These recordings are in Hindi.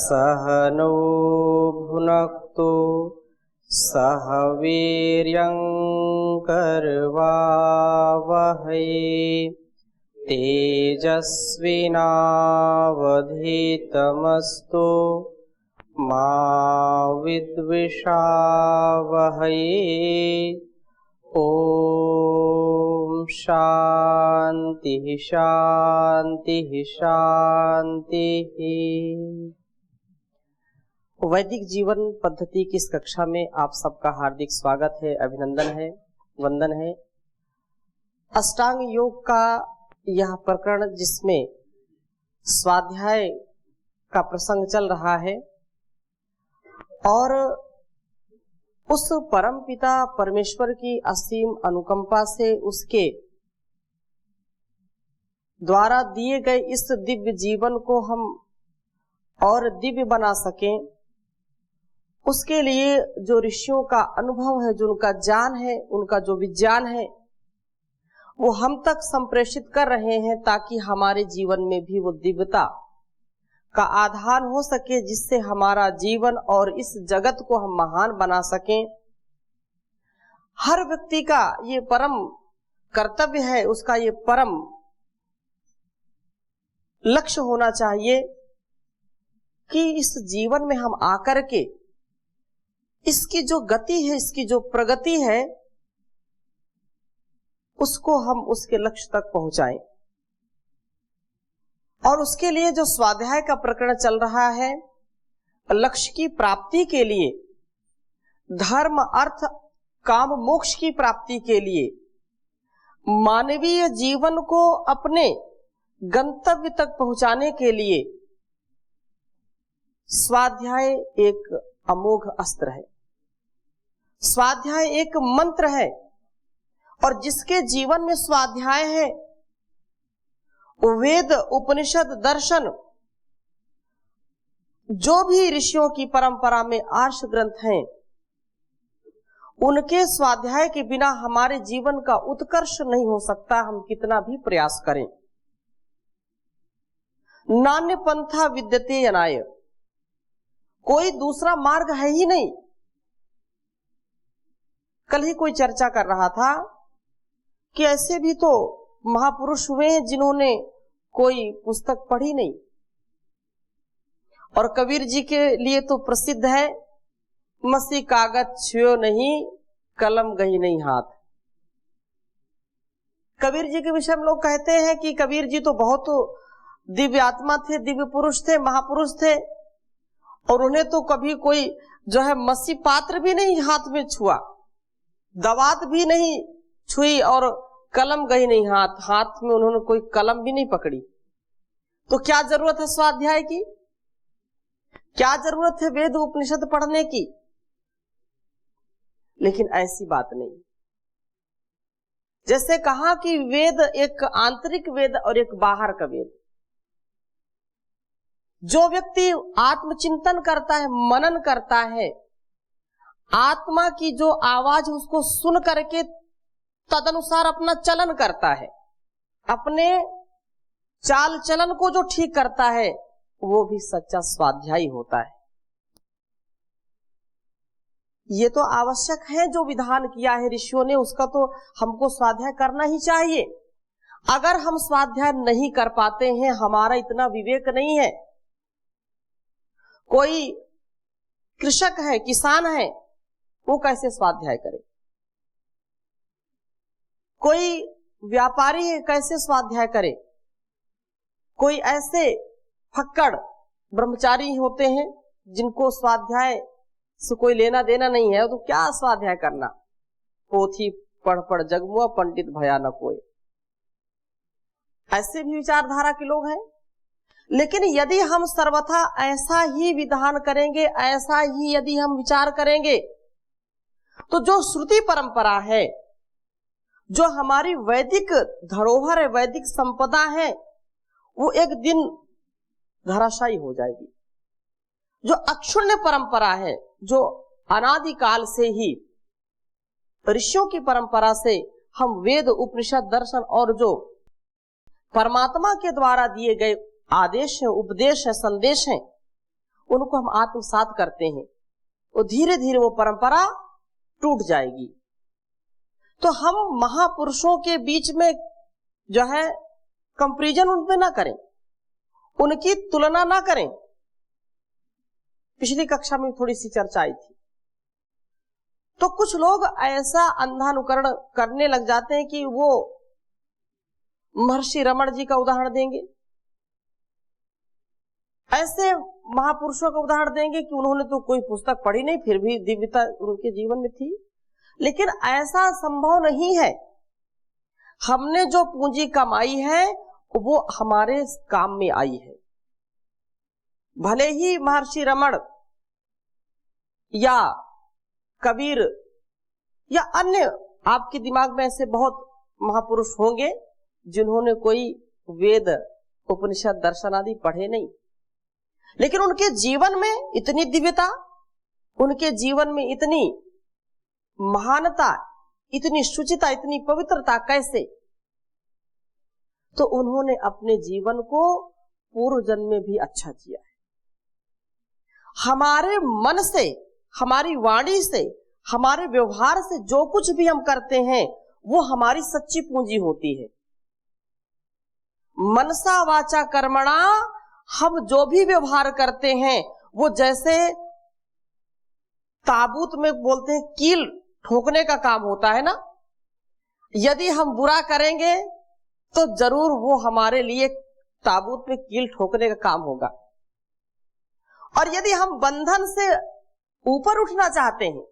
सह नो भुनक्तु सह वीर्यं करवावहै तेजस्विनावधीतमस्तु मा विद्विषावहै। ओम शांति शांति शांति। वैदिक जीवन पद्धति की इस कक्षा में आप सबका हार्दिक स्वागत है, अभिनंदन है, वंदन है। अष्टांग योग का यह प्रकरण जिसमें स्वाध्याय का प्रसंग चल रहा है और उस परम पिता परमेश्वर की असीम अनुकंपा से उसके द्वारा दिए गए इस दिव्य जीवन को हम और दिव्य बना सकें, उसके लिए जो ऋषियों का अनुभव है, जो उनका ज्ञान है, उनका जो विज्ञान है, वो हम तक संप्रेषित कर रहे हैं ताकि हमारे जीवन में भी वो दिव्यता का आधार हो सके, जिससे हमारा जीवन और इस जगत को हम महान बना सकें। हर व्यक्ति का ये परम कर्तव्य है, उसका ये परम लक्ष्य होना चाहिए कि इस जीवन में हम आकर के इसकी जो गति है, इसकी जो प्रगति है, उसको हम उसके लक्ष्य तक पहुंचाएं। और उसके लिए जो स्वाध्याय का प्रकरण चल रहा है, लक्ष्य की प्राप्ति के लिए, धर्म अर्थ काम मोक्ष की प्राप्ति के लिए, मानवीय जीवन को अपने गंतव्य तक पहुंचाने के लिए स्वाध्याय एक अमोघ अस्त्र है। स्वाध्याय एक मंत्र है और जिसके जीवन में स्वाध्याय है, वेद उपनिषद दर्शन जो भी ऋषियों की परंपरा में आर्ष ग्रंथ हैं, उनके स्वाध्याय के बिना हमारे जीवन का उत्कर्ष नहीं हो सकता, हम कितना भी प्रयास करें। नान्य पंथा विद्यते यनाय, कोई दूसरा मार्ग है ही नहीं। कल ही कोई चर्चा कर रहा था कि ऐसे भी तो महापुरुष हुए हैं जिन्होंने कोई पुस्तक पढ़ी नहीं। और कबीर जी के लिए तो प्रसिद्ध है, मसी कागज छुयो नहीं, कलम गई नहीं हाथ। कबीर जी के विषय में लोग कहते हैं कि कबीर जी तो बहुत दिव्य आत्मा थे, दिव्य पुरुष थे, महापुरुष थे, और उन्हें तो कभी कोई जो है मसी पात्र भी नहीं हाथ में छुआ, दवात भी नहीं छुई और कलम गई नहीं हाथ, हाथ में उन्होंने कोई कलम भी नहीं पकड़ी। तो क्या जरूरत है स्वाध्याय की? क्या जरूरत है वेद उपनिषद पढ़ने की? लेकिन ऐसी बात नहीं। जैसे कहा कि वेद एक आंतरिक वेद और एक बाहर का वेद। जो व्यक्ति आत्मचिंतन करता है, मनन करता है, आत्मा की जो आवाज उसको सुन करके तदनुसार अपना चलन करता है, अपने चाल चलन को जो ठीक करता है, वो भी सच्चा स्वाध्यायी होता है। ये तो आवश्यक है, जो विधान किया है ऋषियों ने, उसका तो हमको स्वाध्याय करना ही चाहिए। अगर हम स्वाध्याय नहीं कर पाते हैं, हमारा इतना विवेक नहीं है। कोई कृषक है, किसान है, वो कैसे स्वाध्याय करे? कोई व्यापारी है, कैसे स्वाध्याय करे? कोई ऐसे फक्कड़ ब्रह्मचारी होते हैं जिनको स्वाध्याय से कोई लेना देना नहीं है, तो क्या स्वाध्याय करना? पोथी पढ़ पढ़ जगमुआ, पंडित भया न कोई। ऐसे भी विचारधारा के लोग हैं। लेकिन यदि हम सर्वथा ऐसा ही विधान करेंगे, ऐसा ही यदि हम विचार करेंगे, तो जो श्रुति परंपरा है, जो हमारी वैदिक धरोहर है, वैदिक संपदा है, वो एक दिन धराशायी हो जाएगी। जो अक्षुण्य परंपरा है, जो अनादिकाल से ही ऋषियों की परंपरा से हम वेद उपनिषद दर्शन और जो परमात्मा के द्वारा दिए गए आदेश है, उपदेश है, संदेश है, उनको हम आत्मसात करते हैं, वो धीरे धीरे वो परंपरा टूट जाएगी। तो हम महापुरुषों के बीच में जो है कंपैरिजन उनपे ना करें, उनकी तुलना ना करें। पिछली कक्षा में थोड़ी सी चर्चा आई थी। तो कुछ लोग ऐसा अंधानुकरण करने लग जाते हैं कि वो महर्षि रमण जी का उदाहरण देंगे, ऐसे महापुरुषों का उदाहरण देंगे कि उन्होंने तो कोई पुस्तक पढ़ी नहीं, फिर भी दिव्यता उनके जीवन में थी। लेकिन ऐसा संभव नहीं है। हमने जो पूंजी कमाई है वो हमारे काम में आई है। भले ही महर्षि रमण या कबीर या अन्य आपके दिमाग में ऐसे बहुत महापुरुष होंगे जिन्होंने कोई वेद, उपनिषद, दर्शन आदि पढ़े नहीं, लेकिन उनके जीवन में इतनी दिव्यता, उनके जीवन में इतनी महानता, इतनी शुचिता, इतनी पवित्रता कैसे? तो उन्होंने अपने जीवन को पूर्व जन्म में भी अच्छा किया है। हमारे मन से, हमारी वाणी से, हमारे व्यवहार से जो कुछ भी हम करते हैं वो हमारी सच्ची पूंजी होती है। मनसा वाचा कर्मणा, हम जो भी व्यवहार करते हैं वो जैसे ताबूत में बोलते हैं कील ठोकने का काम होता है ना। यदि हम बुरा करेंगे तो जरूर वो हमारे लिए ताबूत में कील ठोकने का काम होगा। और यदि हम बंधन से ऊपर उठना चाहते हैं,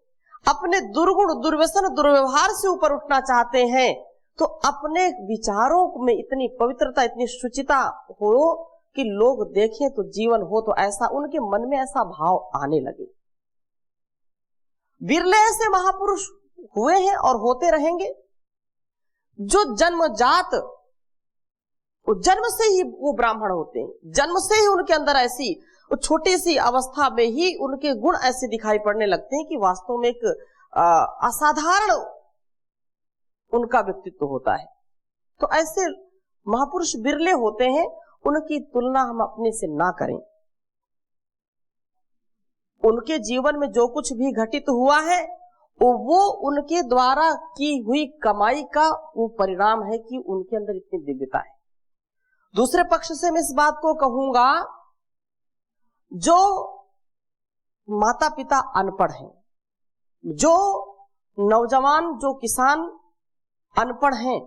अपने दुर्गुण, दुर्व्यसन, दुर्व्यवहार से ऊपर उठना चाहते हैं, तो अपने विचारों में इतनी पवित्रता, इतनी शुचिता हो कि लोग देखें तो जीवन हो तो ऐसा, उनके मन में ऐसा भाव आने लगे। बिरले ऐसे महापुरुष हुए हैं और होते रहेंगे जो जन्मजात, जन्म से ही वो ब्राह्मण होते हैं, जन्म से ही उनके अंदर ऐसी छोटी सी अवस्था में ही उनके गुण ऐसे दिखाई पड़ने लगते हैं कि वास्तव में एक असाधारण उनका व्यक्तित्व होता है। तो ऐसे महापुरुष बिरले होते हैं, उनकी तुलना हम अपने से ना करें। उनके जीवन में जो कुछ भी घटित हुआ है वो उनके द्वारा की हुई कमाई का वो परिणाम है कि उनके अंदर इतनी दिव्यता है। दूसरे पक्ष से मैं इस बात को कहूंगा, जो माता पिता अनपढ़ हैं, जो नौजवान, जो किसान अनपढ़ हैं,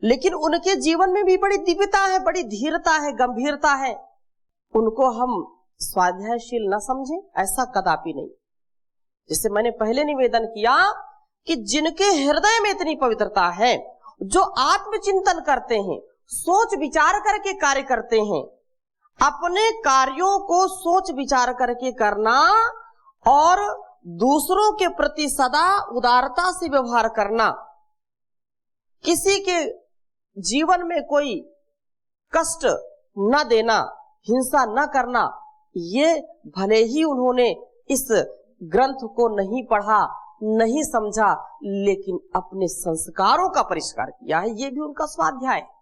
लेकिन उनके जीवन में भी बड़ी दिव्यता है, बड़ी धीरता है, गंभीरता है, उनको हम स्वाध्यायशील न समझें, ऐसा कदापि नहीं। जिससे मैंने पहले निवेदन किया कि जिनके हृदय में इतनी पवित्रता है, जो आत्मचिंतन करते हैं, सोच विचार करके कार्य करते हैं, अपने कार्यों को सोच विचार करके करना और दूसरों के प्रति सदा उदारता से व्यवहार करना, किसी के जीवन में कोई कष्ट न देना, हिंसा न करना, ये भले ही उन्होंने इस ग्रंथ को नहीं पढ़ा, नहीं समझा, लेकिन अपने संस्कारों का परिष्कार किया है, ये भी उनका स्वाध्याय है।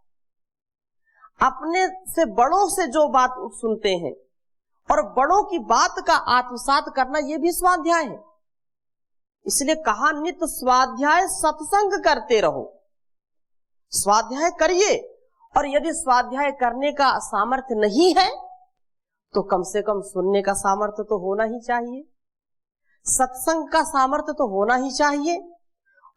अपने से बड़ों से जो बात सुनते हैं और बड़ों की बात का आत्मसात करना, ये भी स्वाध्याय है। इसलिए कहा नित्य स्वाध्याय सत्संग करते रहो। स्वाध्याय करिए, और यदि स्वाध्याय करने का सामर्थ्य नहीं है तो कम से कम सुनने का सामर्थ्य तो होना ही चाहिए, सत्संग का सामर्थ्य तो होना ही चाहिए।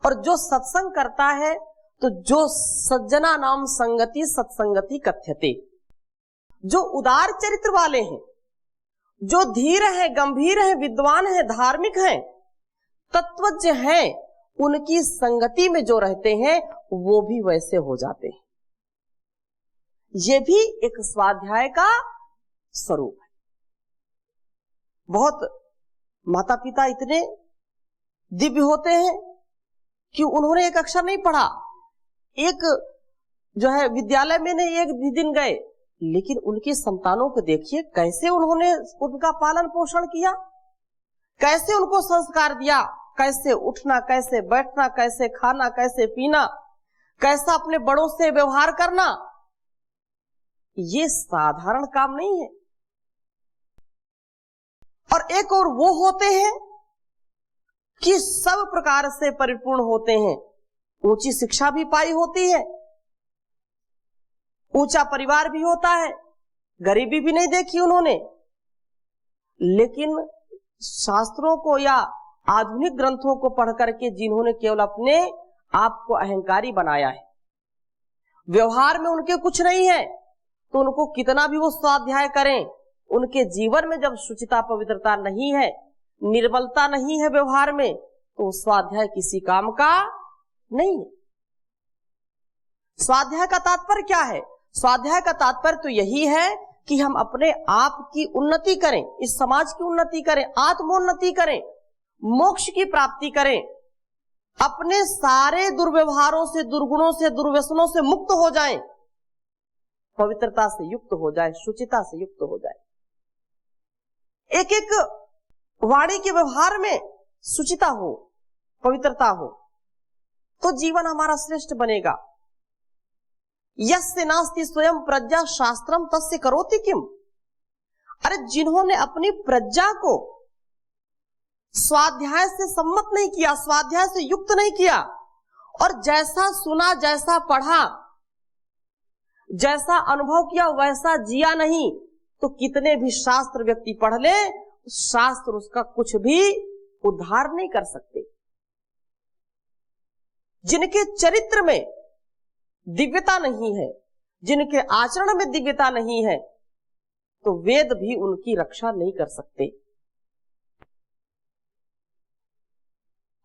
और जो सत्संग करता है, तो जो सज्जना नाम संगति सत्संगति कथ्यते, जो उदार चरित्र वाले हैं, जो धीर है, गंभीर है, विद्वान है, धार्मिक है, तत्वज्ञ है, उनकी संगति में जो रहते हैं वो भी वैसे हो जाते हैं। ये भी एक स्वाध्याय का स्वरूप है। बहुत माता पिता इतने दिव्य होते हैं कि उन्होंने एक अक्षर नहीं पढ़ा, एक जो है विद्यालय में नहीं एक भी दिन गए, लेकिन उनकी संतानों को देखिए कैसे उन्होंने उनका पालन पोषण किया, कैसे उनको संस्कार दिया, कैसे उठना, कैसे बैठना, कैसे खाना, कैसे पीना, कैसा अपने बड़ों से व्यवहार करना। ये साधारण काम नहीं है। और एक और वो होते हैं कि सब प्रकार से परिपूर्ण होते हैं, ऊंची शिक्षा भी पाई होती है, ऊंचा परिवार भी होता है, गरीबी भी नहीं देखी उन्होंने, लेकिन शास्त्रों को या आधुनिक ग्रंथों को पढ़ करके जिन्होंने केवल अपने आप को अहंकारी बनाया है, व्यवहार में उनके कुछ नहीं है, तो उनको कितना भी वो स्वाध्याय करें, उनके जीवन में जब शुचिता पवित्रता नहीं है, निर्मलता नहीं है व्यवहार में, तो स्वाध्याय किसी काम का नहीं है। स्वाध्याय का तात्पर्य क्या है? स्वाध्याय का तात्पर्य तो यही है कि हम अपने आप की उन्नति करें, इस समाज की उन्नति करें, आत्मोन्नति करें, मोक्ष की प्राप्ति करें, अपने सारे दुर्व्यवहारों से, दुर्गुणों से, दुर्व्यसनों से मुक्त हो जाएं, पवित्रता से युक्त हो जाए, शुचिता से युक्त हो जाए। एक एक वाणी के व्यवहार में शुचिता हो, पवित्रता हो, तो जीवन हमारा श्रेष्ठ बनेगा। यस्य नास्ति स्वयं प्रज्ञा शास्त्रम तस्य करोति किम। अरे जिन्होंने अपनी प्रज्ञा को स्वाध्याय से सम्मत नहीं किया, स्वाध्याय से युक्त नहीं किया, और जैसा सुना, जैसा पढ़ा, जैसा अनुभव किया वैसा जिया नहीं, तो कितने भी शास्त्र व्यक्ति पढ़ ले, शास्त्र उसका कुछ भी उद्धार नहीं कर सकते। जिनके चरित्र में दिव्यता नहीं है, जिनके आचरण में दिव्यता नहीं है, तो वेद भी उनकी रक्षा नहीं कर सकते।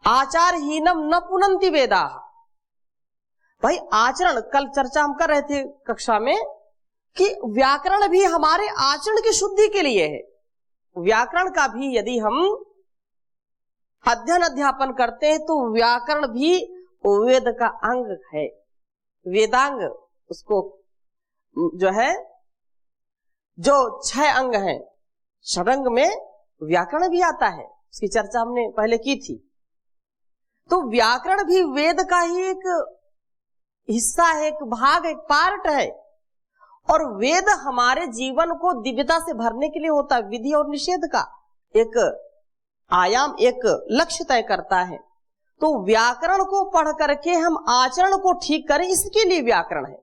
आचारहीनम न पुनन्ति वेदा। भाई आचरण, कल चर्चा हम कर रहे थे कक्षा में कि व्याकरण भी हमारे आचरण की शुद्धि के लिए है। व्याकरण का भी यदि हम अध्ययन अध्यापन करते हैं तो व्याकरण भी वेद का अंग है, वेदांग उसको जो है, जो 6 अंग हैं, षडंग में व्याकरण भी आता है, उसकी चर्चा हमने पहले की थी। तो व्याकरण भी वेद का ही एक हिस्सा है, एक भाग, एक पार्ट है, और वेद हमारे जीवन को दिव्यता से भरने के लिए होता है। विधि और निषेध का एक आयाम, एक लक्ष्य तय करता है। तो व्याकरण को पढ़ करके हम आचरण को ठीक करें, इसके लिए व्याकरण है।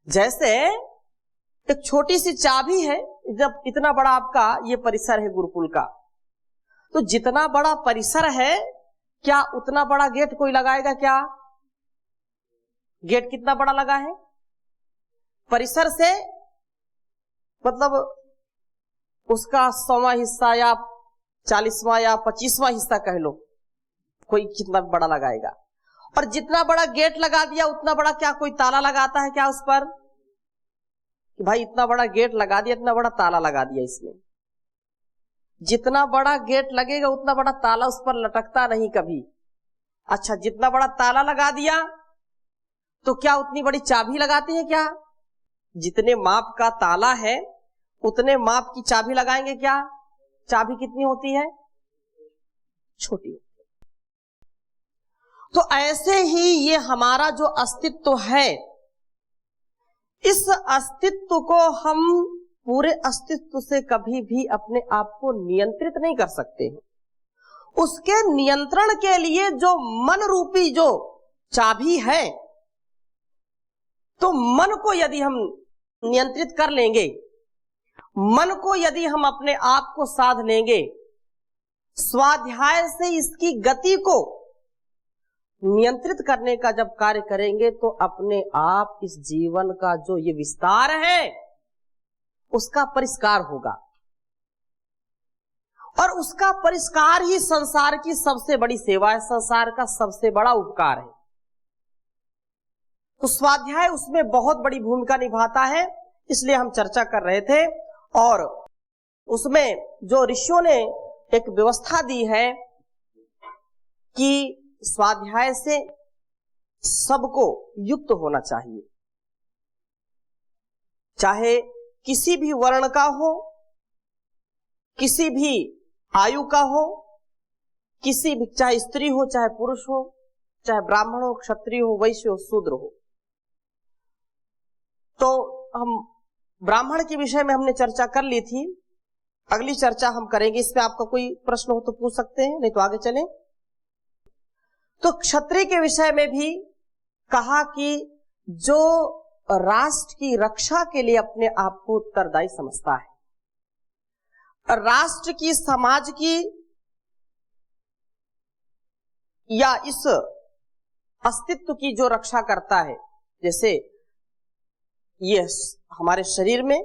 जैसे एक छोटी सी चाबी है, जब इतना बड़ा आपका ये परिसर है गुरुकुल का, तो जितना बड़ा परिसर है, क्या उतना बड़ा गेट कोई लगाएगा क्या? गेट कितना बड़ा लगा है? परिसर से मतलब उसका 100वां हिस्सा या 40वां या 25वां हिस्सा कह लो, कोई कितना बड़ा लगाएगा। और जितना बड़ा गेट लगा दिया उतना बड़ा क्या कोई ताला लगाता है क्या उस पर? कि भाई इतना बड़ा गेट लगा दिया, इतना बड़ा ताला लगा दिया इसमें। जितना बड़ा गेट लगेगा उतना बड़ा ताला उस पर लटकता नहीं कभी। अच्छा, जितना बड़ा ताला लगा दिया तो क्या उतनी बड़ी चाबी लगाते हैं क्या? जितने माप का ताला है उतने माप की चाबी लगाएंगे क्या? चाबी कितनी होती है? छोटी होती है। तो ऐसे ही ये हमारा जो अस्तित्व है, इस अस्तित्व को हम पूरे अस्तित्व से कभी भी अपने आप को नियंत्रित नहीं कर सकते हैं। उसके नियंत्रण के लिए जो मन रूपी जो चाबी है, तो मन को यदि हम नियंत्रित कर लेंगे, मन को यदि हम अपने आप को साध लेंगे, स्वाध्याय से इसकी गति को नियंत्रित करने का जब कार्य करेंगे, तो अपने आप इस जीवन का जो ये विस्तार है उसका परिष्कार होगा। और उसका परिष्कार ही संसार की सबसे बड़ी सेवा है, संसार का सबसे बड़ा उपकार है। तो स्वाध्याय उसमें बहुत बड़ी भूमिका निभाता है, इसलिए हम चर्चा कर रहे थे। और उसमें जो ऋषियों ने एक व्यवस्था दी है कि स्वाध्याय से सबको युक्त होना चाहिए, चाहे किसी भी वर्ण का हो, किसी भी आयु का हो, किसी भी, चाहे स्त्री हो चाहे पुरुष हो, चाहे ब्राह्मण हो, क्षत्रिय हो, वैश्य हो, शूद्र हो। तो हम ब्राह्मण के विषय में हमने चर्चा कर ली थी अगली चर्चा हम करेंगे। इसमें आपका कोई प्रश्न हो तो पूछ सकते हैं, नहीं तो आगे चलें। तो क्षत्रिय के विषय में भी कहा कि जो राष्ट्र की रक्षा के लिए अपने आप को उत्तरदायी समझता है, राष्ट्र की, समाज की या इस अस्तित्व की जो रक्षा करता है, जैसे ये हमारे शरीर में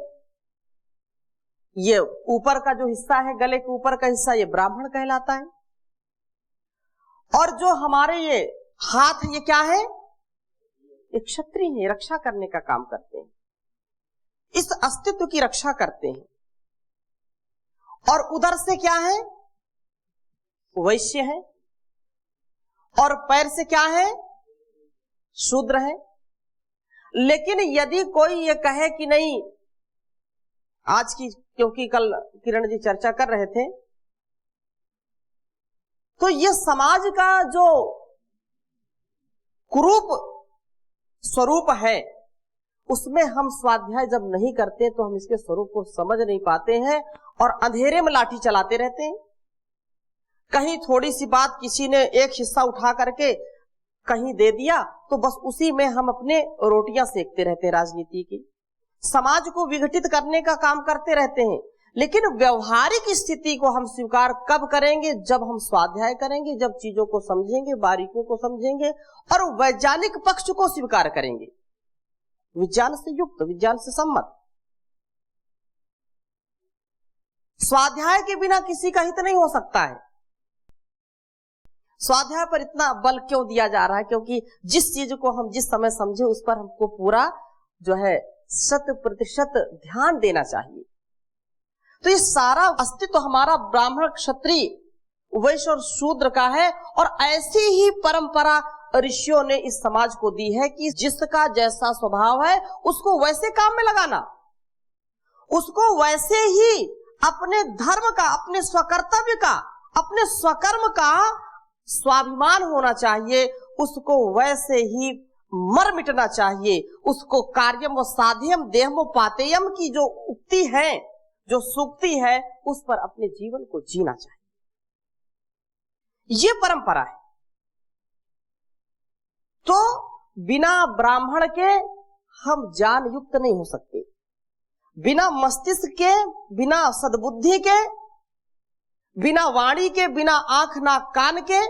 ये ऊपर का जो हिस्सा है, गले के ऊपर का हिस्सा, ये ब्राह्मण कहलाता है। और जो हमारे ये हाथ, ये क्या है? एक क्षत्रिय है, रक्षा करने का काम करते हैं, इस अस्तित्व की रक्षा करते हैं। और उधर से क्या है? वैश्य है। और पैर से क्या है? शूद्र है। लेकिन यदि कोई ये कहे कि नहीं, आज की, क्योंकि कल किरण जी चर्चा कर रहे थे, तो ये समाज का जो कुरूप स्वरूप है, उसमें हम स्वाध्याय जब नहीं करते तो हम इसके स्वरूप को समझ नहीं पाते हैं और अंधेरे में लाठी चलाते रहते हैं। कहीं थोड़ी सी बात किसी ने एक हिस्सा उठा करके कहीं दे दिया तो बस उसी में हम अपने रोटियां सेकते रहते हैं, राजनीति की, समाज को विघटित करने का काम करते रहते हैं। लेकिन व्यवहारिक स्थिति को हम स्वीकार कब करेंगे? जब हम स्वाध्याय करेंगे, जब चीजों को समझेंगे, बारीकियों को समझेंगे और वैज्ञानिक पक्ष को स्वीकार करेंगे, विज्ञान से युक्त, विज्ञान से सम्मत। स्वाध्याय के बिना किसी का हित नहीं हो सकता है। स्वाध्याय पर इतना बल क्यों दिया जा रहा है? क्योंकि जिस चीज को हम जिस समय समझे उस पर हमको पूरा जो है 100% ध्यान देना चाहिए। तो ये सारा अस्तित्व हमारा ब्राह्मण, क्षत्रिय, वैश्य और शूद्र का है। और ऐसी ही परंपरा ऋषियों ने इस समाज को दी है कि जिसका जैसा स्वभाव है उसको वैसे काम में लगाना, उसको वैसे ही अपने धर्म का, अपने स्वकर्तव्य का, अपने स्वकर्म का स्वाभिमान होना चाहिए, उसको वैसे ही मर मिटना चाहिए। उसको कार्यम व साध्यम देहम व पातेयम की जो उक्ति है, जो सूक्ति है, उस पर अपने जीवन को जीना चाहिए। ये परंपरा है। तो बिना ब्राह्मण के हम ज्ञान युक्त नहीं हो सकते, बिना मस्तिष्क के, बिना सद्बुद्धि के, बिना वाणी के, बिना आंख नाक कान के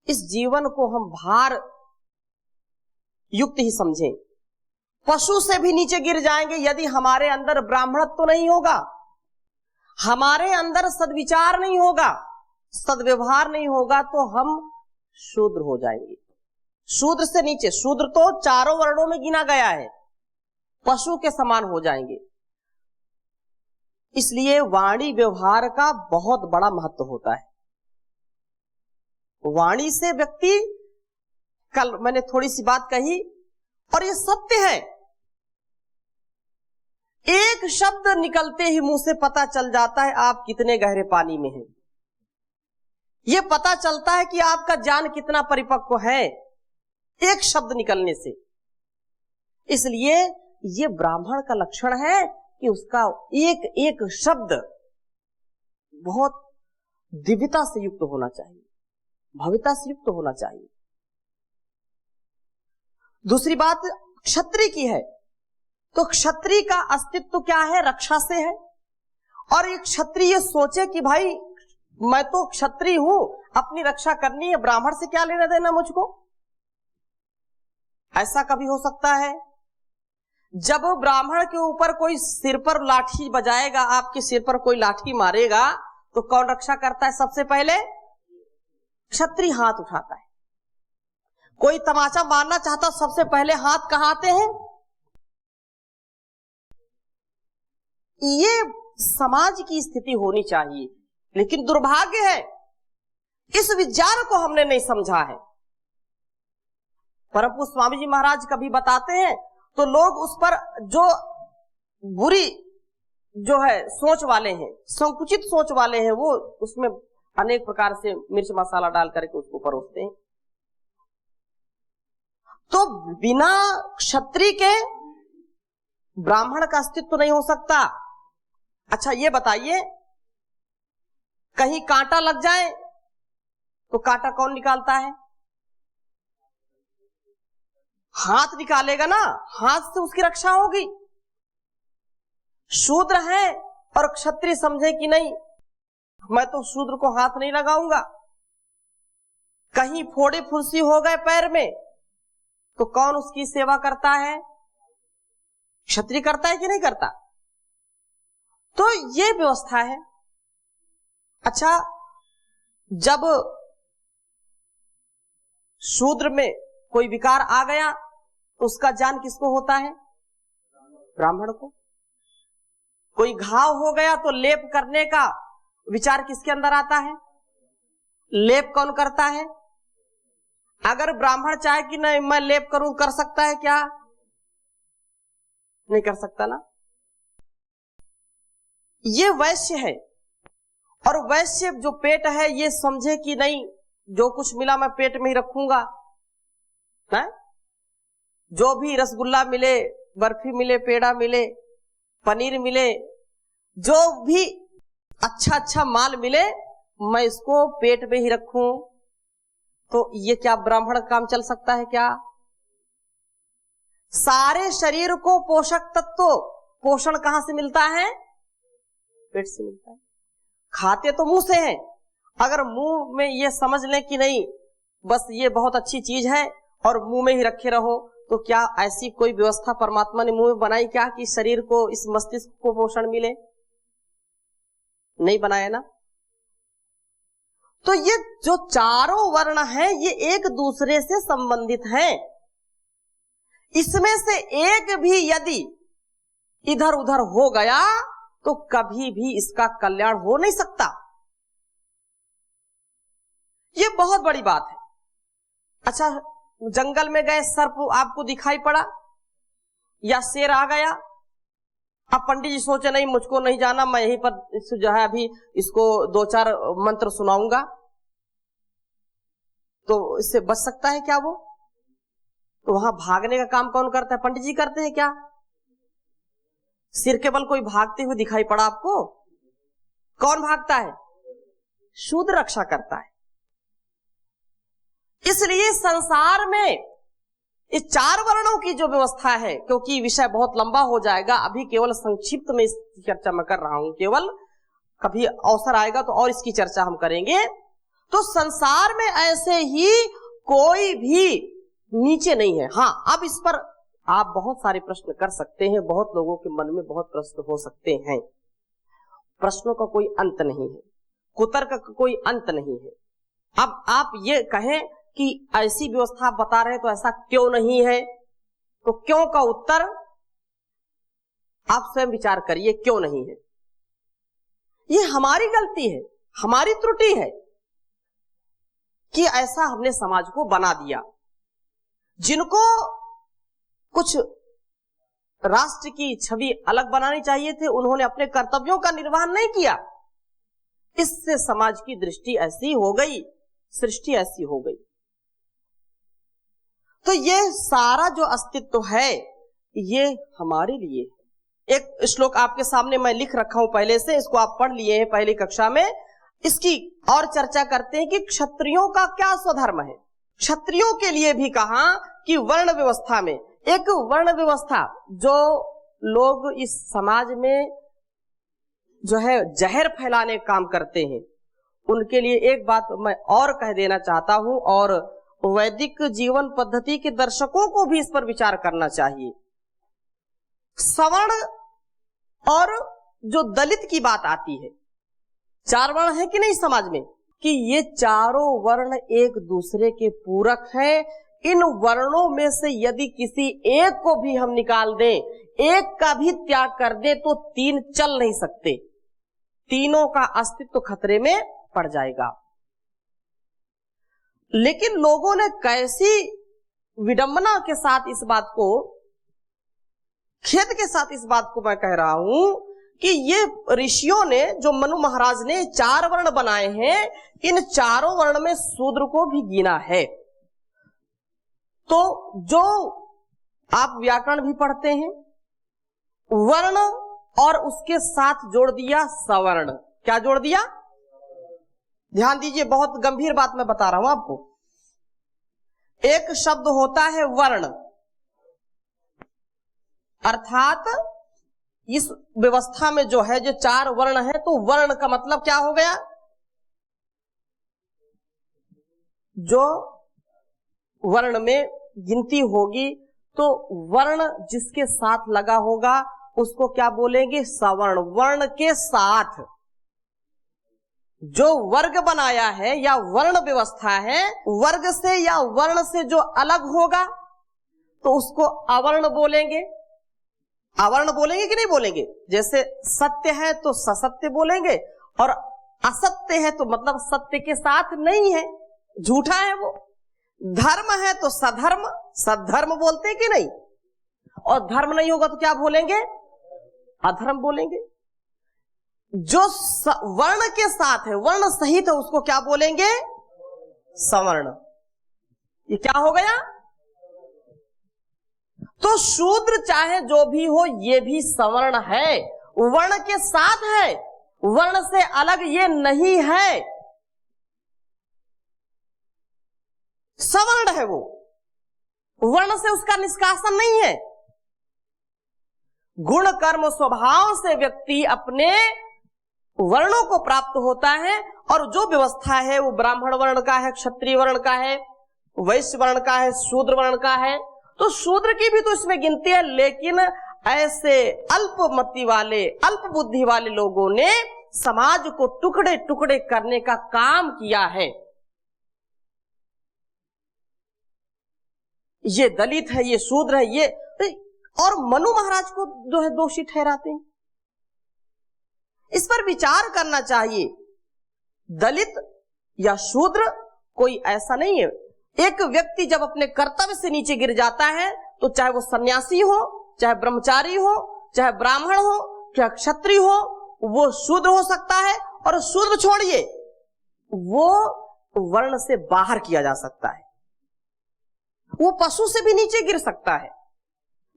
इस जीवन को हम भार युक्त ही समझें। पशु से भी नीचे गिर जाएंगे यदि हमारे अंदर ब्राह्मणत्व तो नहीं होगा, हमारे अंदर सद्विचार नहीं होगा, सद्व्यवहार नहीं होगा, तो हम शूद्र हो जाएंगे। शूद्र से नीचे, शूद्र तो चारों वर्णों में गिना गया है, पशु के समान हो जाएंगे। इसलिए वाणी व्यवहार का बहुत बड़ा महत्व होता है। वाणी से व्यक्ति, कल मैंने थोड़ी सी बात कही और ये सत्य है, एक शब्द निकलते ही मुंह से पता चल जाता है आप कितने गहरे पानी में हैं। ये पता चलता है कि आपका ज्ञान कितना परिपक्व है एक शब्द निकलने से। इसलिए ये ब्राह्मण का लक्षण है कि उसका एक एक शब्द बहुत दिव्यता से युक्त होना चाहिए, भव्यता से युक्त होना चाहिए। दूसरी बात क्षत्रिय की है, तो क्षत्रिय का अस्तित्व क्या है? रक्षा से है। और एक क्षत्रिय सोचे कि भाई मैं तो क्षत्रिय हूं, अपनी रक्षा करनी है, ब्राह्मण से क्या लेना देना मुझको? ऐसा कभी हो सकता है? जब ब्राह्मण के ऊपर कोई सिर पर लाठी बजाएगा, आपके सिर पर कोई लाठी मारेगा, तो कौन रक्षा करता है? सबसे पहले क्षत्रिय हाथ उठाता है। कोई तमाचा मारना चाहता, सबसे पहले हाथ कहां आते हैं? ये समाज की स्थिति होनी चाहिए। लेकिन दुर्भाग्य है इस विचार को हमने नहीं समझा है। परम पूज्य स्वामी जी महाराज कभी बताते हैं तो लोग उस पर जो बुरी जो है सोच वाले हैं, संकुचित सोच वाले हैं, वो उसमें अनेक प्रकार से मिर्च मसाला डाल करके उसको परोसते हैं। तो बिना क्षत्रिय के ब्राह्मण का अस्तित्व नहीं हो सकता। अच्छा ये बताइए, कहीं कांटा लग जाए तो कांटा कौन निकालता है? हाथ निकालेगा ना, हाथ से उसकी रक्षा होगी। शूद्र है और क्षत्रिय समझे कि नहीं, मैं तो शूद्र को हाथ नहीं लगाऊंगा। कहीं फोड़े फुंसी हो गए पैर में तो कौन उसकी सेवा करता है? क्षत्रिय करता है कि नहीं करता? तो ये व्यवस्था है। अच्छा, जब शूद्र में कोई विकार आ गया तो उसका ज्ञान किसको होता है? ब्राह्मण को। कोई घाव हो गया तो लेप करने का विचार किसके अंदर आता है? लेप कौन करता है? अगर ब्राह्मण चाहे कि नहीं मैं लेप करूं, कर सकता है क्या? नहीं कर सकता ना। ये वैश्य है, और वैश्य जो पेट है ये समझे कि नहीं जो कुछ मिला मैं पेट में ही रखूंगा है? जो भी रसगुल्ला मिले, बर्फी मिले, पेड़ा मिले, पनीर मिले, जो भी अच्छा अच्छा माल मिले मैं इसको पेट में ही रखूं, तो ये क्या ब्राह्मण काम चल सकता है क्या? सारे शरीर को पोषक तत्व पोषण कहां से मिलता है? पेट से मिलता है। खाते तो मुंह से हैं, अगर मुंह में ये समझ लें कि नहीं बस ये बहुत अच्छी चीज है और मुंह में ही रखे रहो, तो क्या ऐसी कोई व्यवस्था परमात्मा ने मुंह में बनाई क्या कि शरीर को, इस मस्तिष्क को पोषण मिले? नहीं बनाया ना। तो ये जो चारों वर्ण हैं ये एक दूसरे से संबंधित हैं। इसमें से एक भी यदि इधर उधर हो गया तो कभी भी इसका कल्याण हो नहीं सकता। ये बहुत बड़ी बात है। अच्छा, जंगल में गए, सर्प आपको दिखाई पड़ा या शेर आ गया, अब पंडित जी सोचे नहीं मुझको नहीं जाना, मैं यहीं पर जो है अभी इसको 2-4 मंत्र सुनाऊंगा, तो इससे बच सकता है क्या वो? तो वहां भागने का काम कौन करता है? पंडित जी करते हैं क्या? सिर के बल कोई भागते हुए दिखाई पड़ा आपको? कौन भागता है? शूद्र रक्षा करता है। इसलिए संसार में इस 4 वर्णों की जो व्यवस्था है, क्योंकि विषय बहुत लंबा हो जाएगा, अभी केवल संक्षिप्त में इस चर्चा मैं कर रहा हूं, केवल कभी अवसर आएगा तो और इसकी चर्चा हम करेंगे। तो संसार में ऐसे ही कोई भी नीचे नहीं है। हाँ, अब इस पर आप बहुत सारे प्रश्न कर सकते हैं, बहुत लोगों के मन में बहुत प्रश्न हो सकते हैं। प्रश्नों का कोई अंत नहीं है, कुतर्क का कोई अंत नहीं है। अब आप ये कहें कि ऐसी व्यवस्था आप बता रहे तो ऐसा क्यों नहीं है, तो क्यों का उत्तर आप स्वयं विचार करिए, क्यों नहीं है। ये हमारी गलती है, हमारी त्रुटि है कि ऐसा हमने समाज को बना दिया। जिनको कुछ राष्ट्र की छवि अलग बनानी चाहिए थे, उन्होंने अपने कर्तव्यों का निर्वहन नहीं किया। इससे समाज की दृष्टि ऐसी हो गई, सृष्टि ऐसी हो गई। तो ये सारा जो अस्तित्व है ये हमारे लिए। एक श्लोक आपके सामने मैं लिख रखा हूं पहले से, इसको आप पढ़ लिए हैं पहली कक्षा में। इसकी और चर्चा करते हैं कि क्षत्रियों का क्या स्वधर्म है। क्षत्रियों के लिए भी कहा कि वर्ण व्यवस्था में एक वर्ण व्यवस्था, जो लोग इस समाज में जो है जहर फैलाने का काम करते हैं, उनके लिए एक बात मैं और कह देना चाहता हूं, और वैदिक जीवन पद्धति के दर्शकों को भी इस पर विचार करना चाहिए। सवर्ण और जो दलित की बात आती है, 4 वर्ण है कि नहीं समाज में, कि ये चारों वर्ण एक दूसरे के पूरक हैं। इन वर्णों में से यदि किसी एक को भी हम निकाल दें, एक का भी त्याग कर दें, तो 3 चल नहीं सकते। तीनों का अस्तित्व खतरे में पड़ जाएगा। लेकिन लोगों ने कैसी विडंबना के साथ इस बात को, खेद के साथ इस बात को मैं कह रहा हूं कि ये ऋषियों ने, जो मनु महाराज ने 4 वर्ण बनाए हैं, इन चारों वर्ण में शूद्र को भी गिना है। तो जो आप व्याकरण भी पढ़ते हैं, वर्ण और उसके साथ जोड़ दिया सवर्ण। क्या जोड़ दिया? ध्यान दीजिए, बहुत गंभीर बात मैं बता रहा हूं आपको। एक शब्द होता है वर्ण, अर्थात इस व्यवस्था में जो है जो 4 वर्ण है, तो वर्ण का मतलब क्या हो गया? जो वर्ण में गिनती होगी तो वर्ण जिसके साथ लगा होगा उसको क्या बोलेंगे? सवर्ण। वर्ण के साथ जो वर्ग बनाया है या वर्ण व्यवस्था है, वर्ग से या वर्ण से जो अलग होगा तो उसको अवर्ण बोलेंगे। अवर्ण बोलेंगे कि नहीं बोलेंगे? जैसे सत्य है तो ससत्य बोलेंगे, और असत्य है तो मतलब सत्य के साथ नहीं है, झूठा है वो। धर्म है तो सधर्म, सद्धर्म बोलते हैं कि नहीं? और धर्म नहीं होगा तो क्या बोलेंगे? अधर्म बोलेंगे। जो वर्ण के साथ है, वर्ण सहित है, उसको क्या बोलेंगे? सवर्ण। ये क्या हो गया? तो शूद्र चाहे जो भी हो ये भी सवर्ण है, वर्ण के साथ है, वर्ण से अलग ये नहीं है, सवर्ण है वो। वर्ण से उसका निष्कासन नहीं है। गुण कर्म स्वभाव से व्यक्ति अपने वर्णों को प्राप्त होता है, और जो व्यवस्था है वो ब्राह्मण वर्ण का है, क्षत्रिय वर्ण का है, वैश्य वर्ण का है, शूद्र वर्ण का है। तो शूद्र की भी तो इसमें गिनती है, लेकिन ऐसे अल्पमति वाले, अल्प बुद्धि वाले लोगों ने समाज को टुकड़े टुकड़े करने का काम किया है। ये दलित है, ये शूद्र है, ये, और मनु महाराज को जो है दोषी ठहराते हैं। इस पर विचार करना चाहिए। दलित या शूद्र कोई ऐसा नहीं है। एक व्यक्ति जब अपने कर्तव्य से नीचे गिर जाता है तो चाहे वो सन्यासी हो, चाहे ब्रह्मचारी हो, चाहे ब्राह्मण हो, चाहे क्षत्रिय हो, वो शूद्र हो सकता है। और शूद्र छोड़िए, वो वर्ण से बाहर किया जा सकता है, वो पशु से भी नीचे गिर सकता है।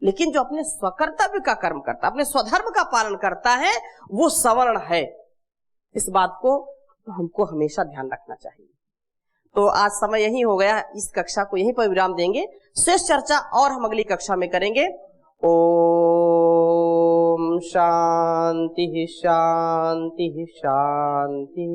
लेकिन जो अपने स्वकर्तव्य का कर्म करता है, अपने स्वधर्म का पालन करता है, वो सवर्ण है। इस बात को हमको हमेशा ध्यान रखना चाहिए। तो आज समय यही हो गया, इस कक्षा को यहीं पर विराम देंगे। शेष चर्चा और हम अगली कक्षा में करेंगे। ओम शांति शांति शांति।